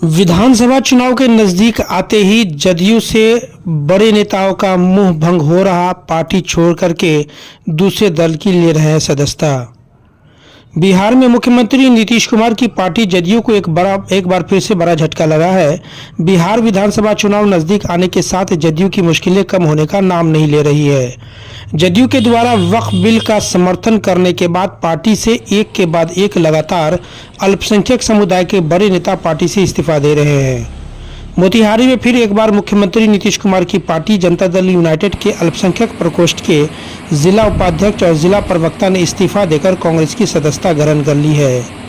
विधानसभा चुनाव के नजदीक आते ही जदयू से बड़े नेताओं का मुंह भंग हो रहा। पार्टी छोड़ करके दूसरे दल की ले रहे हैं सदस्यता। बिहार में मुख्यमंत्री नीतीश कुमार की पार्टी जदयू को एक बार फिर से बड़ा झटका लगा है। बिहार विधानसभा चुनाव नजदीक आने के साथ जदयू की मुश्किलें कम होने का नाम नहीं ले रही है। जदयू के द्वारा वक्फ बिल का समर्थन करने के बाद पार्टी से एक के बाद एक लगातार अल्पसंख्यक समुदाय के बड़े नेता पार्टी से इस्तीफा दे रहे हैं। मोतिहारी में फिर एक बार मुख्यमंत्री नीतीश कुमार की पार्टी जनता दल यूनाइटेड के अल्पसंख्यक प्रकोष्ठ के जिला उपाध्यक्ष और जिला प्रवक्ता ने इस्तीफा देकर कांग्रेस की सदस्यता ग्रहण कर ली है।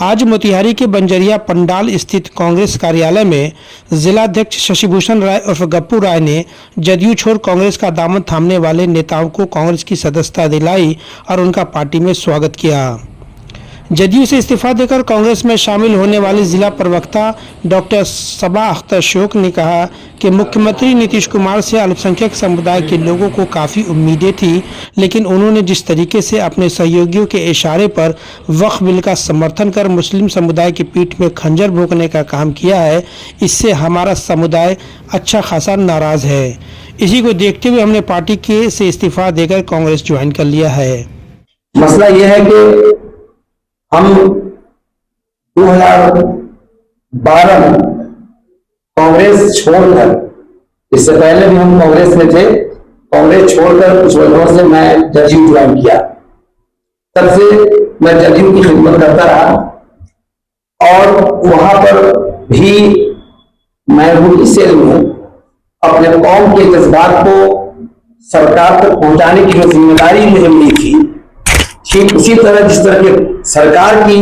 आज मोतिहारी के बंजरिया पंडाल स्थित कांग्रेस कार्यालय में जिलाध्यक्ष शशिभूषण राय उर्फ गप्पू राय ने जदयू छोड़ कांग्रेस का दामन थामने वाले नेताओं को कांग्रेस की सदस्यता दिलाई और उनका पार्टी में स्वागत किया। जदयू से इस्तीफा देकर कांग्रेस में शामिल होने वाले जिला प्रवक्ता डॉक्टर सबा अख्तर शोक ने कहा कि मुख्यमंत्री नीतीश कुमार से अल्पसंख्यक समुदाय के लोगों को काफ़ी उम्मीदें थी, लेकिन उन्होंने जिस तरीके से अपने सहयोगियों के इशारे पर वक्फ बिल का समर्थन कर मुस्लिम समुदाय की पीठ में खंजर भोंकने का काम किया है, इससे हमारा समुदाय अच्छा खासा नाराज है। इसी को देखते हुए हमने पार्टी के से इस्तीफा देकर कांग्रेस ज्वाइन कर लिया है। मसला यह है कि हम 2012 में कांग्रेस छोड़कर, इससे पहले भी हम कांग्रेस में थे, कांग्रेस छोड़कर कुछ वर्षों से मैं जदयू ज्वाइन किया। तब से मैं जदयू की खिदमत करता रहा और वहां पर भी मैं वही से अपने कौम के जज्बात को सरकार तक पहुंचाने की जो जिम्मेदारी मुझे मिली थी, ठीक उसी तरह जिस तरह के सरकार की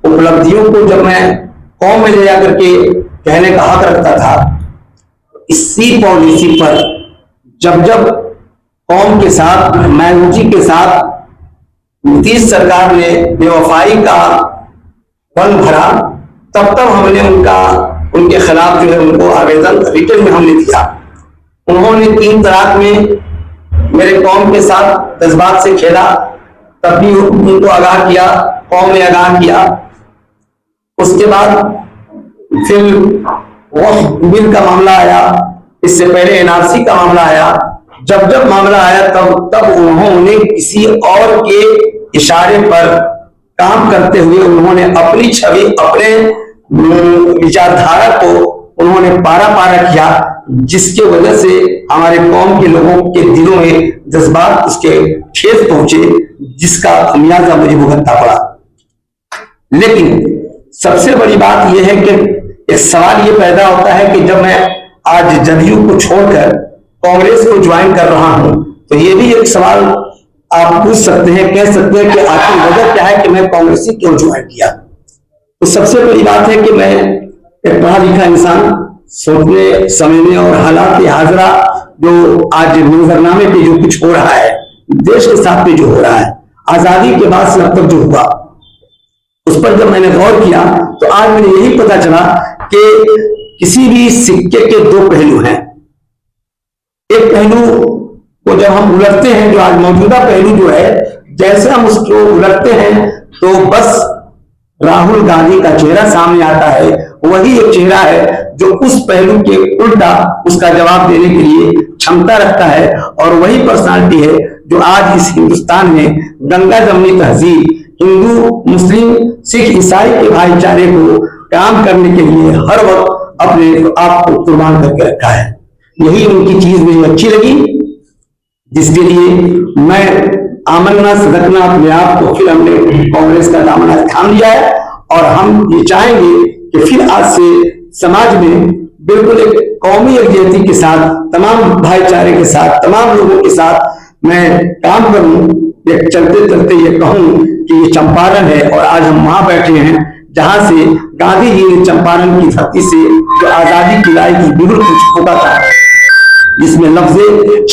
उपलब्धियों को जब मैं कौम में ले जाकर के कहने का हक रखता था, इसी पॉलिसी पर जब जब कौम के साथ मायूसी के साथ नीतीश सरकार ने बेवफाई का रंग भरा, तब तब हमने उनके खिलाफ जो है उनको आवेदन रिटर्न में हमने दिया। उन्होंने 3 तलाक में मेरे कौम के साथ जज्बात से खेला, तब भी उनको आगाह किया, कौम ने आगाह किया। उसके बाद फिर वक्फ बिल का मामला आया, इससे पहले एनआरसी का मामला आया। जब जब मामला आया तब उन्होंने किसी और के इशारे पर काम करते हुए उन्होंने अपनी छवि, अपने विचारधारा को उन्होंने पारा किया, जिसके वजह से हमारे कौम के लोगों के दिलों में जज्बात उसके ठेस पहुंचे, जिसका खामियाजा मुझे भुगतना पड़ा। लेकिन सबसे बड़ी बात यह है कि एक सवाल ये पैदा होता है कि जब मैं आज जदयू को छोड़कर कांग्रेस को ज्वाइन कर रहा हूं, तो ये भी एक सवाल आप पूछ सकते हैं, कह सकते हैं कि आखिर वजह क्या है कि मैं कांग्रेस ही क्यों ज्वाइन किया। तो सबसे बड़ी बात है कि मैं एक पढ़ा लिखा इंसान, सोचने समझने और हालात हाजरा जो आज मंजरनामे पे जो कुछ हो रहा है, देश के साथ में जो हो रहा है, आजादी के बाद से अब तक जो हुआ, उस पर जब मैंने गौर किया तो आज मुझे यही पता चला कि किसी भी सिक्के के 2 पहलू हैं। एक पहलू को जब हम उलटते हैं, जो आज मौजूदा पहलू जो है, जैसे हम उसको उलटते हैं तो बस राहुल गांधी का चेहरा सामने आता है। वही एक चेहरा है जो उस पहलू के उल्टा उसका जवाब देने के लिए क्षमता रखता है, और वही पर्सनालिटी है जो आज इस हिंदुस्तान में गंगा जमनी तहजीब, हिंदू मुस्लिम सिख ईसाई के भाईचारे को काम करने के लिए हर वक्त अपने आप को कुर्बान करके रखा है। यही उनकी चीज मुझे अच्छी लगी, जिसके लिए मैं आमन्ना सदकना अपने आप को फिर हमने कांग्रेस का दामन थाम लिया है। और हम ये चाहेंगे कि फिर आज से समाज में बिल्कुल एक कौमी यकजहती के साथ, तमाम भाईचारे के साथ, तमाम लोगों के साथ मैं काम करूं। ये चलते चलते ये कहूं कि ये चंपारण है और आज हम वहां बैठे हैं जहां से गांधी जी ने चंपारण की धरती से जो आजादी की लड़ाई की बिगुल कुछ होता था, जिसमें लफ्ज़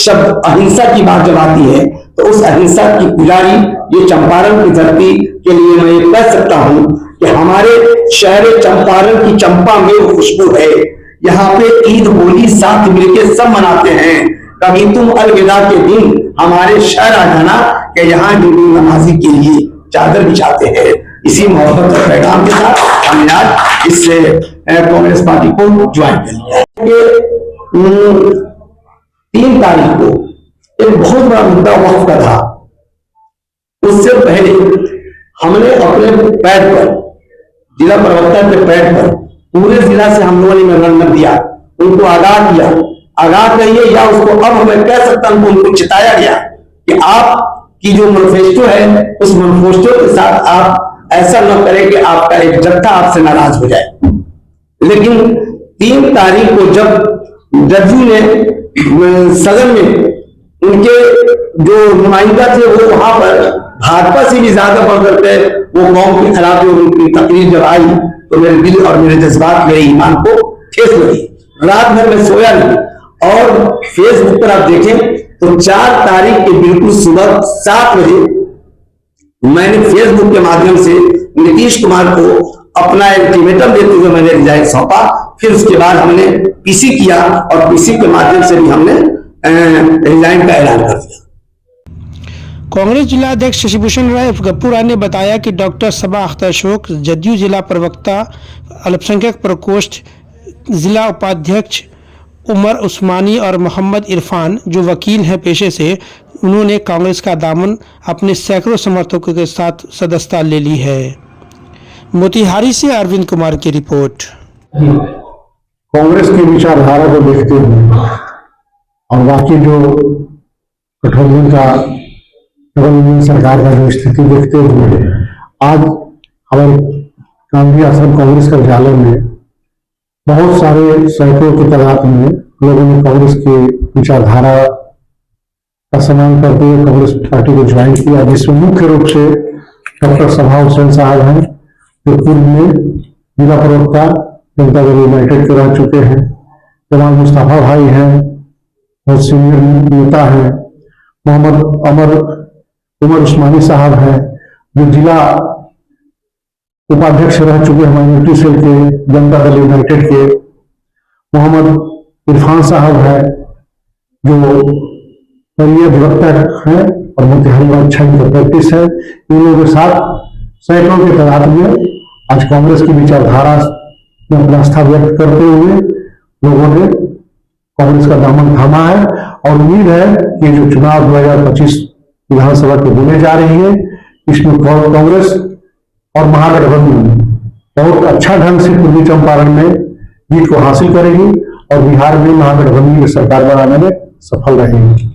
शब्द अहिंसा की बात जब आती है, तो उस अहिंसा की पुजारी ये चंपारण की धरती के लिए मैं ये कह सकता हूं कि हमारे शहर चंपारण की चंपा में खुशबू है। यहाँ पे ईद होली साथ मिलके सब मनाते हैं। कभी तुम अलविदा के दिन हमारे शहर आ जाना कि यहाँ हिंदू नमाजी के लिए चादर बिछाते हैं। इसी मोहब्बत और पैगाम के साथ हमने आज इस कांग्रेस पार्टी को ज्वाइन कर लिया। 3 तारीख को एक बहुत बड़ा मुद्दा वक्फ का था। उससे पहले हमने अपने पैड पर, जिला प्रवक्ता के पैड पर पूरे जिला से हम लोगों ने मेमोरेंडम दिया, उनको आगाह किया, आगाह कहिए या उसको अब हमें कह सकता हूं, उनको चिताया गया कि आप की जो मैनिफेस्टो है उस मैनिफेस्टो के साथ आप ऐसा न करें कि आपका एक जत्था आपसे नाराज हो जाए। लेकिन 3 तारीख को जब जदयू ने सदन में उनके जो नुमाइंदा थे वो वहां पर भाजपा से भी ज्यादा बढ़ करके वो कौम के खिलाफ जो उनकी तकरीर जब आई तो मेरे दिल और मेरे जज्बात, मेरे ईमान को ठेस लगी। रात भर में सोया नहीं। और फेसबुक पर आप देखें तो 4 तारीख के बिल्कुल सुबह 7 बजे मैंने फेसबुक के माध्यम से नीतीश कुमार को अपना अल्टीमेटम देते हुए मैंने रिजाइन सौंपा। फिर उसके बाद हमने पीसी किया और पीसी के माध्यम से भी हमने रिजाइन का ऐलान कर दिया। कांग्रेस जिला अध्यक्ष शशिभूषण राय गप्पुरा ने बताया कि डॉक्टर सबा अख्तर अशोक, जदयू जिला प्रवक्ता अल्पसंख्यक प्रकोष्ठ जिला उपाध्यक्ष उमर उस्मानी और मोहम्मद इरफान, जो वकील हैं पेशे से, उन्होंने कांग्रेस का दामन अपने सैकड़ों समर्थकों के साथ सदस्यता ले ली है। मोतिहारी से अरविंद कुमार की रिपोर्ट। कांग्रेस की विचारधारा को देखते हुए और बाकी जो गठबंधन सरकार का जो स्थिति देखते हुए आज हमारे गांधी आश्रम कांग्रेस कार्यालय में बहुत सारे सैकड़ों की तादाद में लोगों ने कांग्रेस की विचारधारा का सम्मान करते हुए कांग्रेस पार्टी को ज्वाइन किया, जिसमें मुख्य रूप से डॉक्टर सबा हुसैन साहब हैं जो पूर्व में जिला प्रवक्ता जनता दल यूनाइटेड के रह चुके हैं। जनाब मुस्तफा भाई हैं, बहुत सीनियर नेता हैं। मोहम्मद उमर उस्मानी साहब हैं जो जिला उपाध्यक्ष रह चुके हैं माइनॉरिटी सेल के जनता दल यूनाइटेड के। मोहम्मद इरफान साहब है जो वरीय अधिवक्ता हैं और मोतिहारी में अच्छा इनका प्रैक्टिस है। इन लोगों के साथ सैकड़ों की तादाद में आज कांग्रेस की विचारधारा में अपना आस्था व्यक्त करते हुए लोगों ने कांग्रेस का दामन थामा है और उम्मीद है कि जो चुनाव 2025 विधानसभा के होने जा रही है, इसमें कांग्रेस और महागठबंधन बहुत अच्छा ढंग से पूर्वी चंपारण में जीत को हासिल करेगी और बिहार में महागठबंधन की सरकार बनाने में सफल रहेगी।